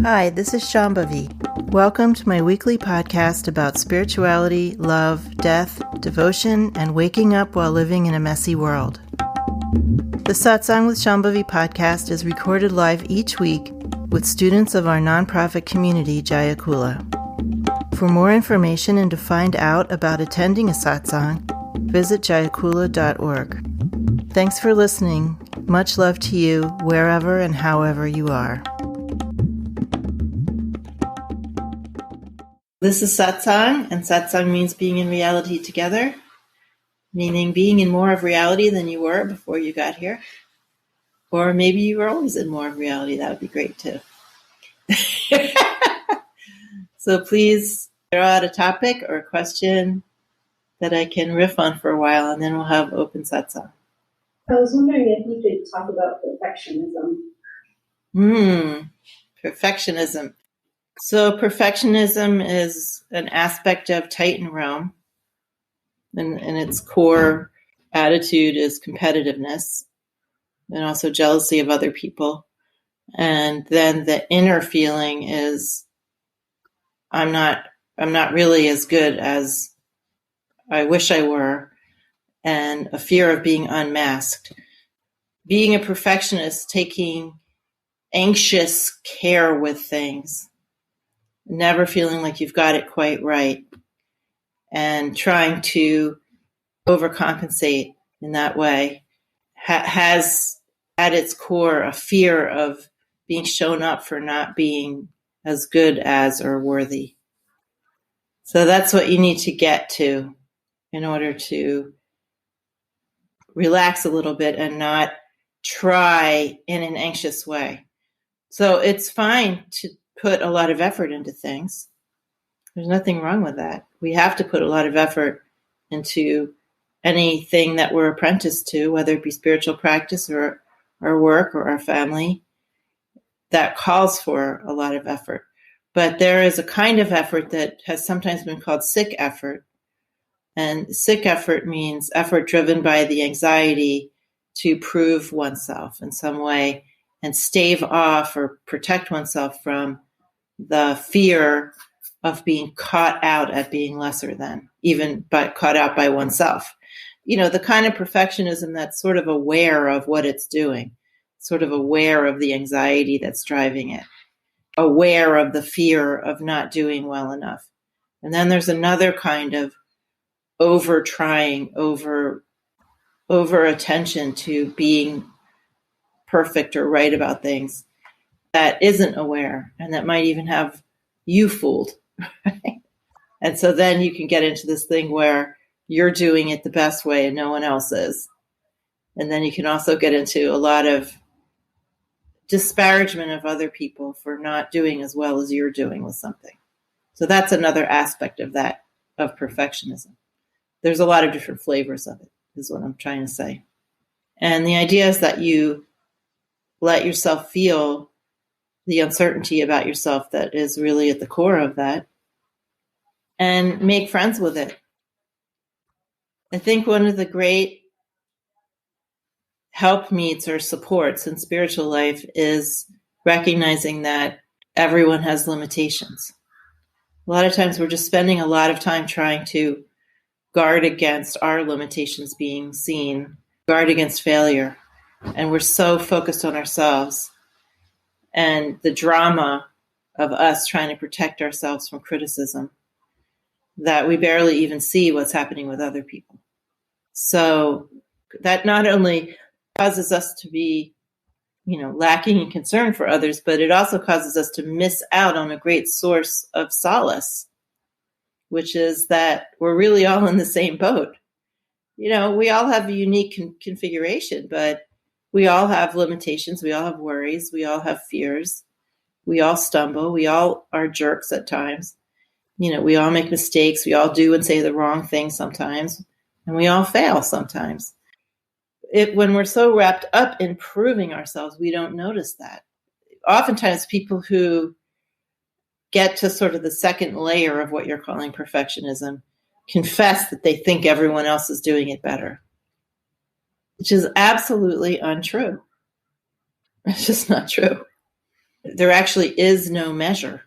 Hi, this is Shambhavi. Welcome to my weekly podcast about spirituality, love, death, devotion, and waking up while living in a messy world. The Satsang with Shambhavi podcast is recorded live each week with students of our nonprofit community, Jayakula. For more information and to find out about attending a satsang, visit jayakula.org. Thanks for listening. Much love to you, wherever and however you are. This is Satsang, and Satsang means being in reality together, meaning being in more of reality than you were before you got here. Or maybe you were always in more of reality. That would be great too. So please throw out a topic or a question that I can riff on for a while, and then we'll have open satsang. I was wondering if you could talk about perfectionism. Perfectionism. So perfectionism is an aspect of Titan realm, and its core attitude is competitiveness and also jealousy of other people. And then the inner feeling is I'm not really as good as I wish I were, and a fear of being unmasked. Being a perfectionist, taking anxious care with things, never feeling like you've got it quite right, and trying to overcompensate in that way has at its core a fear of being shown up for not being as good as or worthy. So that's what you need to get to in order to relax a little bit and not try in an anxious way. So it's fine to put a lot of effort into things. There's nothing wrong with that. We have to put a lot of effort into anything that we're apprenticed to, whether it be spiritual practice or our work or our family. That calls for a lot of effort. But there is a kind of effort that has sometimes been called sick effort. And sick effort means effort driven by the anxiety to prove oneself in some way and stave off or protect oneself from the fear of being caught out at being lesser than, even but caught out by oneself. You know, the kind of perfectionism that's sort of aware of what it's doing, sort of aware of the anxiety that's driving it, aware of the fear of not doing well enough. And then there's another kind of over trying, over attention to being perfect or right about things that isn't aware and that might even have you fooled. Right? And so then you can get into this thing where you're doing it the best way and no one else is. And then you can also get into a lot of disparagement of other people for not doing as well as you're doing with something. So that's another aspect of that, of perfectionism. There's a lot of different flavors of it, is what I'm trying to say. And the idea is that you let yourself feel the uncertainty about yourself that is really at the core of that, and make friends with it. I think one of the great helpmeets or supports in spiritual life is recognizing that everyone has limitations. A lot of times we're just spending a lot of time trying to guard against our limitations being seen, guard against failure. And we're so focused on ourselves and the drama of us trying to protect ourselves from criticism that we barely even see what's happening with other people. So that not only causes us to be, lacking in concern for others, but it also causes us to miss out on a great source of solace, which is that we're really all in the same boat. We all have a unique configuration, but we all have limitations. We all have worries. We all have fears. We all stumble. We all are jerks at times. We all make mistakes. We all do and say the wrong thing sometimes, and we all fail sometimes. When we're so wrapped up in proving ourselves, we don't notice that. Oftentimes people who get to sort of the second layer of what you're calling perfectionism confess that they think everyone else is doing it better, which is absolutely untrue. It's just not true. there actually is no measure.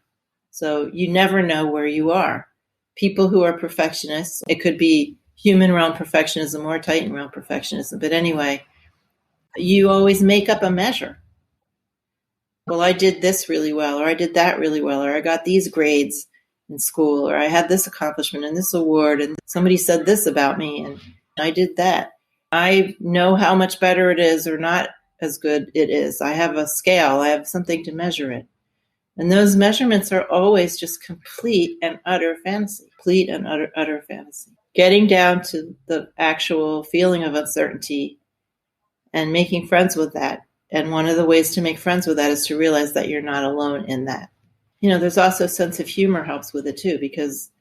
So you never know where you are. People who are perfectionists, it could be human realm perfectionism or Titan realm perfectionism. But anyway, you always make up a measure. Well, I did this really well, or I did that really well, or I got these grades in school, or I had this accomplishment and this award, and somebody said this about me, and I did that. I know how much better it is or not as good it is. I have a scale. I have something to measure it. And those measurements are always just complete and utter fantasy. Complete and utter fantasy. Getting down to the actual feeling of uncertainty and making friends with that. And one of the ways to make friends with that is to realize that you're not alone in that. There's also a sense of humor helps with it too, because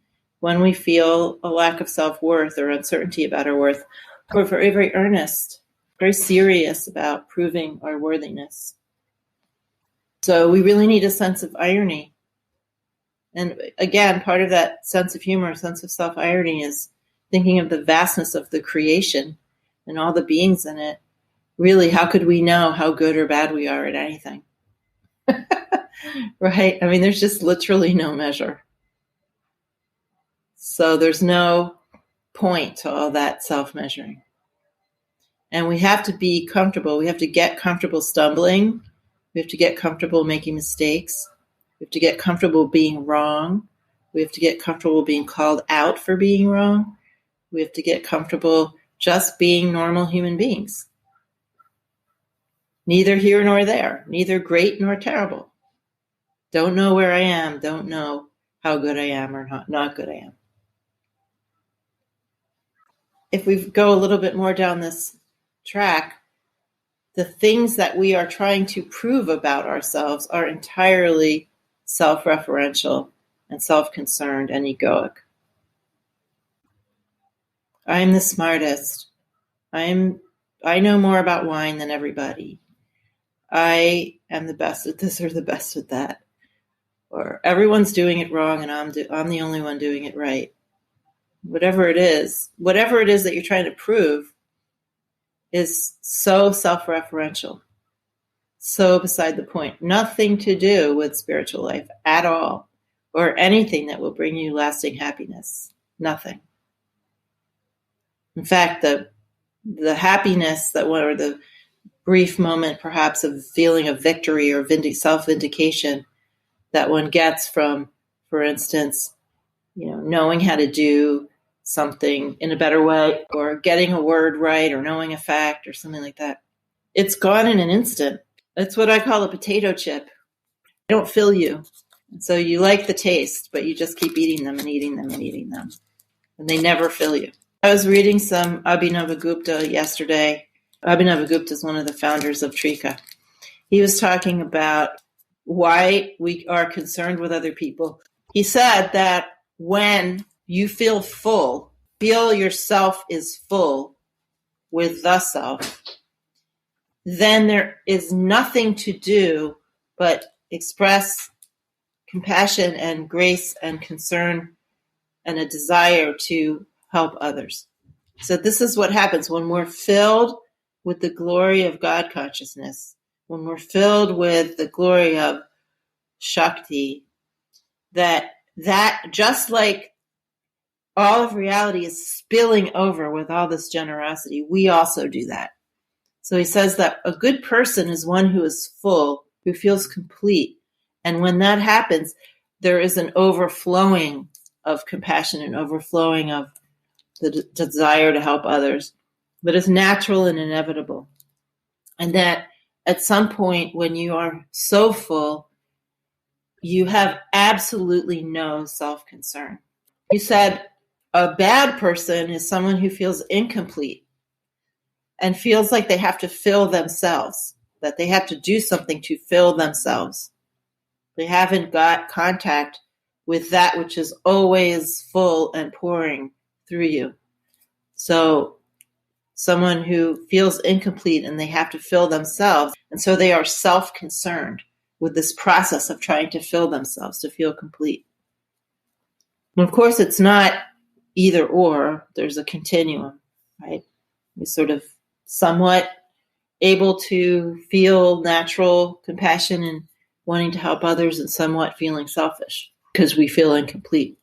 when we feel a lack of self-worth or uncertainty about our worth, we're very, very earnest, very serious about proving our worthiness. So we really need a sense of irony. And again, part of that sense of humor, sense of self-irony is thinking of the vastness of the creation and all the beings in it. Really, how could we know how good or bad we are at anything? Right? I mean, there's just literally no measure. So there's no point to all that self-measuring. And we have to be comfortable. We have to get comfortable stumbling. We have to get comfortable making mistakes. We have to get comfortable being wrong. We have to get comfortable being called out for being wrong. We have to get comfortable just being normal human beings. Neither here nor there, neither great nor terrible. Don't know where I am, don't know how good I am or not good I am. If we go a little bit more down this track, the things that we are trying to prove about ourselves are entirely self-referential and self-concerned and egoic. I'm the smartest. I know more about wine than everybody. I am the best at this or the best at that. Or everyone's doing it wrong and I'm the only one doing it right. Whatever it is that you're trying to prove is so self-referential, so beside the point. Nothing to do with spiritual life at all, or anything that will bring you lasting happiness. Nothing. In fact, the happiness or the brief moment perhaps of feeling of victory or self-vindication that one gets from, for instance, knowing how to do something in a better way, or getting a word right, or knowing a fact, or something like that. It's gone in an instant. That's what I call a potato chip. They don't fill you. And so you like the taste, but you just keep eating them and eating them and eating them. And they never fill you. I was reading some Abhinavagupta yesterday. Abhinavagupta is one of the founders of Trika. He was talking about why we are concerned with other people. He said that when you feel full, feel yourself is full with the self, then there is nothing to do but express compassion and grace and concern and a desire to help others. So this is what happens when we're filled with the glory of God consciousness, when we're filled with the glory of Shakti, that just like all of reality is spilling over with all this generosity, we also do that. So he says that a good person is one who is full, who feels complete. And when that happens, there is an overflowing of compassion and overflowing of the desire to help others that is natural and inevitable. And that at some point when you are so full, you have absolutely no self-concern. You said a bad person is someone who feels incomplete and feels like they have to fill themselves, that they have to do something to fill themselves. They haven't got contact with that which is always full and pouring through you. So someone who feels incomplete and they have to fill themselves, and so they are self-concerned with this process of trying to fill themselves to feel complete. And of course, it's not either or. There's a continuum, right? We're sort of somewhat able to feel natural compassion and wanting to help others and somewhat feeling selfish because we feel incomplete.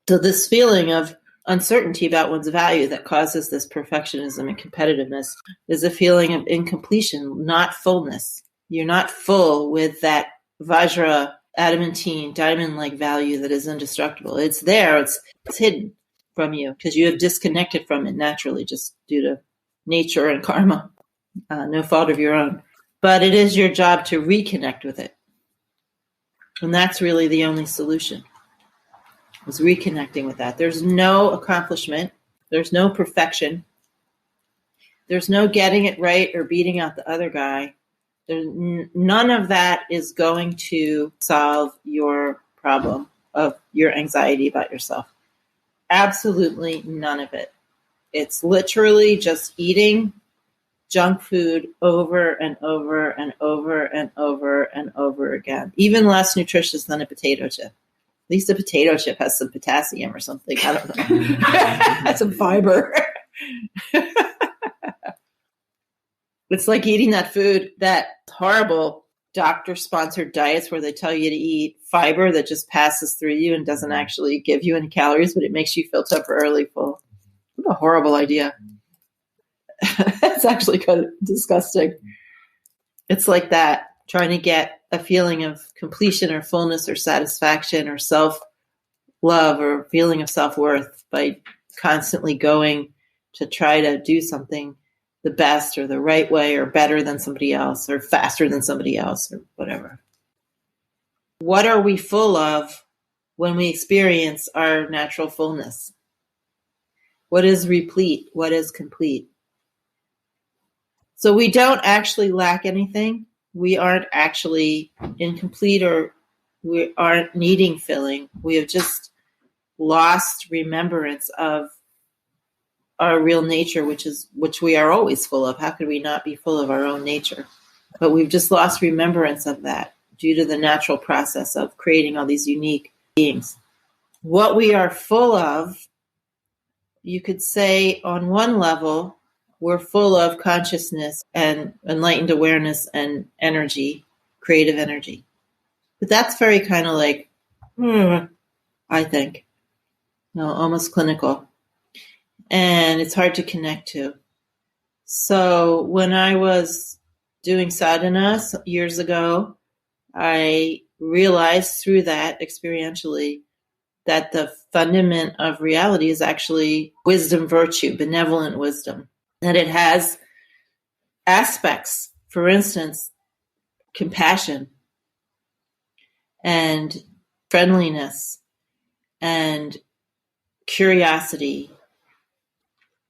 So this feeling of uncertainty about one's value that causes this perfectionism and competitiveness is a feeling of incompletion, not fullness. You're not full with that Vajra, adamantine, diamond-like value that is indestructible. It's there. It's hidden from you because you have disconnected from it naturally just due to nature and karma, no fault of your own. But it is your job to reconnect with it. And that's really the only solution, is reconnecting with that. There's no accomplishment. There's no perfection. There's no getting it right or beating out the other guy. None of that is going to solve your problem of your anxiety about yourself. Absolutely none of it. It's literally just eating junk food over and over and over and over and over again. Even less nutritious than a potato chip. At least a potato chip has some potassium or something. I don't know. Has some fiber. It's like eating that food, that horrible doctor-sponsored diets where they tell you to eat fiber that just passes through you and doesn't actually give you any calories, but it makes you feel temporarily full. What a horrible idea. It's actually kind of disgusting. It's like that, trying to get a feeling of completion or fullness or satisfaction or self-love or feeling of self-worth by constantly going to try to do something the best or the right way or better than somebody else or faster than somebody else or whatever. What are we full of when we experience our natural fullness? What is replete? What is complete? So we don't actually lack anything. We aren't actually incomplete or we aren't needing filling. We have just lost remembrance of our real nature, which we are always full of. How could we not be full of our own nature? But we've just lost remembrance of that due to the natural process of creating all these unique beings. What we are full of, you could say on one level, we're full of consciousness and enlightened awareness and energy, creative energy. But that's very kind of like, I think, almost clinical. And it's hard to connect to. So when I was doing sadhana years ago, I realized through that experientially that the fundament of reality is actually wisdom, virtue, benevolent wisdom. That it has aspects, for instance, compassion and friendliness and curiosity,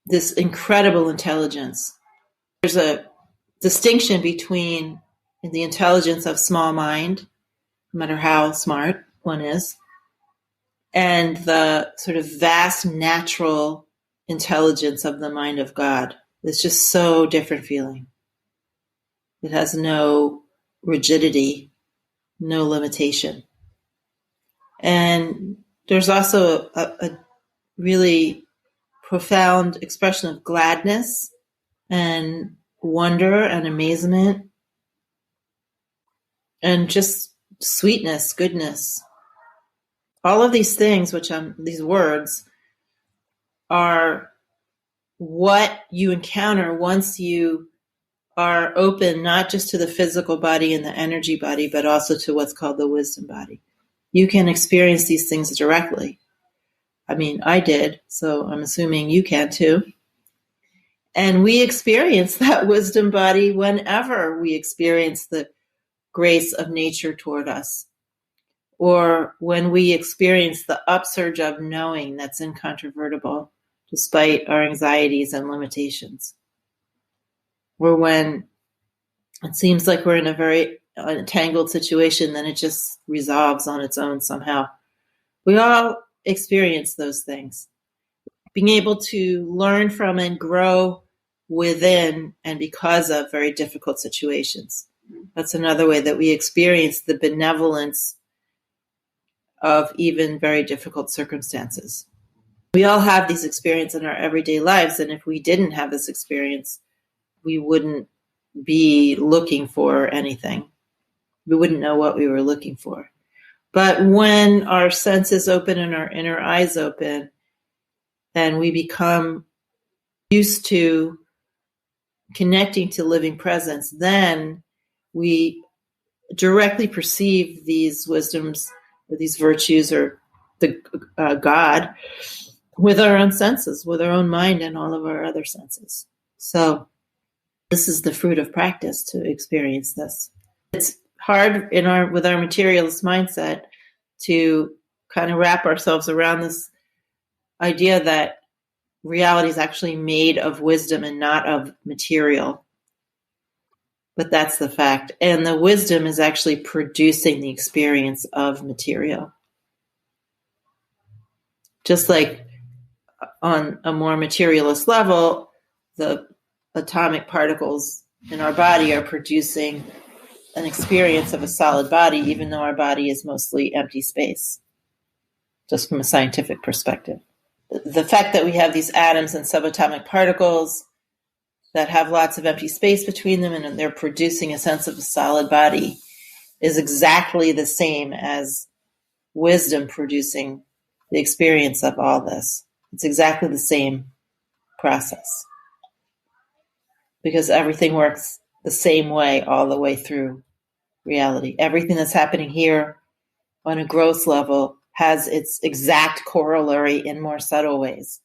this incredible intelligence. There's a distinction between the intelligence of small mind, no matter how smart one is, and the sort of vast natural intelligence of the mind of God. It's just so different feeling. It has no rigidity, no limitation. And there's also a really profound expression of gladness and wonder and amazement and just sweetness, goodness. All of these things, these words, are what you encounter once you are open not just to the physical body and the energy body, but also to what's called the wisdom body. You can experience these things directly. I mean, I did, so I'm assuming you can too. And we experience that wisdom body whenever we experience the grace of nature toward us, or when we experience the upsurge of knowing that's incontrovertible despite our anxieties and limitations, or when it seems like we're in a very entangled situation, then it just resolves on its own somehow. We all experience those things. Being able to learn from and grow within and because of very difficult situations. That's another way that we experience the benevolence of even very difficult circumstances. We all have these experiences in our everyday lives, and if we didn't have this experience, we wouldn't be looking for anything. We wouldn't know what we were looking for. But when our senses open and our inner eyes open, then we become used to connecting to living presence. Then we directly perceive these wisdoms or these virtues or the God with our own senses, with our own mind and all of our other senses. So this is the fruit of practice to experience this. It's hard with our materialist mindset to kind of wrap ourselves around this idea that reality is actually made of wisdom and not of material. But that's the fact. And the wisdom is actually producing the experience of material. Just like on a more materialist level, the atomic particles in our body are producing an experience of a solid body, even though our body is mostly empty space, just from a scientific perspective. The fact that we have these atoms and subatomic particles that have lots of empty space between them and they're producing a sense of a solid body is exactly the same as wisdom producing the experience of all this. It's exactly the same process because everything works the same way all the way through reality. Everything that's happening here on a gross level has its exact corollary in more subtle ways.